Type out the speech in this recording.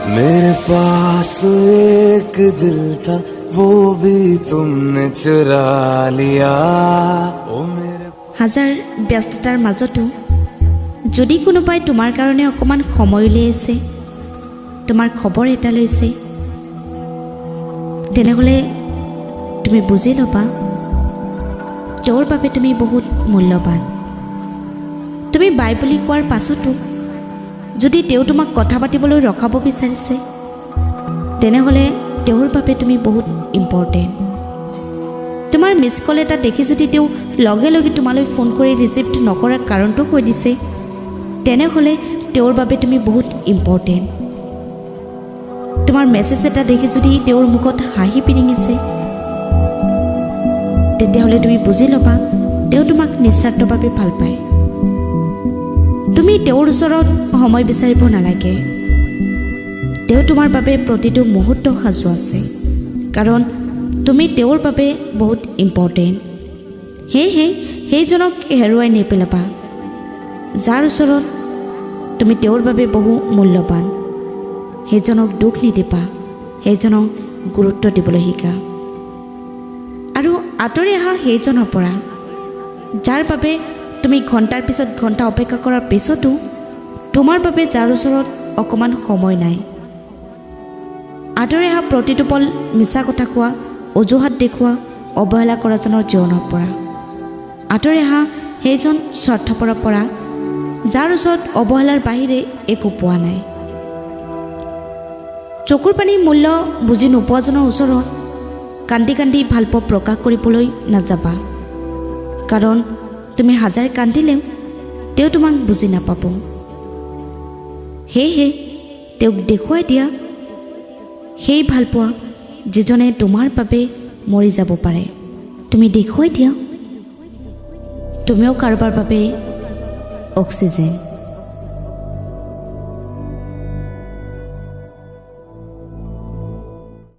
मेरे पास एक दिल था वो भी तुमने चुरा लिया ओ मेरे হাজাৰ ব্যস্ততাৰ মাজতো যদি কোনোবাই তোমাৰ কাৰণে অকমান সময় উলিয়াইছে তোমাৰ খবৰ এটা লৈছে তেনেহ'লে তুমি বুজি ল'বা তেওঁৰ বাবে তুমি বহুত মূল্যৱান তুমি বাই বুলি কোৱাৰ পাছতো যদি তেওঁ তোমাক কথা পাতিবলৈ ৰখাব বিচাৰিছে তেনেহ'লে তেওঁৰ বাবে তুমি বহুত ইম্পৰ্টেণ্ট তোমাৰ মিছ কল এটা দেখি যদি তেওঁ লগে লগে তোমালৈ ফোন কৰি ৰিচিভ নকৰাৰ কাৰণটো কৈ দিছে তেনেহ'লে তেওঁৰ বাবে তুমি বহুত ইম্পৰ্টেণ্ট তোমাৰ মেছেজ এটা দেখি যদি তেওঁৰ মুখত হাঁহি পিৰিঙিছে তেতিয়াহ'লে তুমি বুজি ল'বা তেওঁ তোমাক নিস্বাৰ্থভাৱে ভাল পায় তুমি তেওঁৰ ওচৰত সময় বিচাৰিব নালাগে তেওঁ তোমাৰ বাবে প্ৰতিটো মুহূৰ্ত সাজু আছে কাৰণ তুমি তেওঁৰ বাবে বহুত ইম্পৰ্টেণ্ট সেয়েহে সেইজনক হেৰুৱাই নেপেলাবা যাৰ ওচৰত তুমি তেওঁৰ বাবে বহু মূল্যৱান সেইজনক দুখ নিদিবা সেইজনক গুৰুত্ব দিবলৈ শিকা আৰু আঁতৰি অহা সেইজনৰ পৰা যাৰ বাবে তুমি ঘণ্টাৰ পিছত ঘণ্টা অপেক্ষা কৰাৰ পিছতো তোমাৰ বাবে যাৰ ওচৰত অকণমান সময় নাই আঁতৰি অহা প্ৰতিটো পল মিছা কথা কোৱা অজুহাত দেখুওৱা অৱহেলা কৰাজনৰ জীৱনৰ পৰা আঁতৰি অহা সেইজন স্বাৰ্থপৰৰ পৰা যাৰ ওচৰত অৱহেলাৰ বাহিৰে একো পোৱা নাই চকুৰ পানীৰ মূল্য বুজি নোপোৱাজনৰ ওচৰত কান্দি কান্দি ভালপোৱা প্ৰকাশ কৰিবলৈ নাযাবা কাৰণ তুমি হাজাৰ কান্দিলেও তেওঁ তোমাক বুজি নাপাব সেয়েহে তেওঁক দেখুৱাই দিয়া সেই ভালপোৱা যিজনে তোমাৰ বাবে মৰি যাব পাৰে তুমি দেখুৱাই দিয়া তুমিও কাৰোবাৰ বাবে অক্সিজেন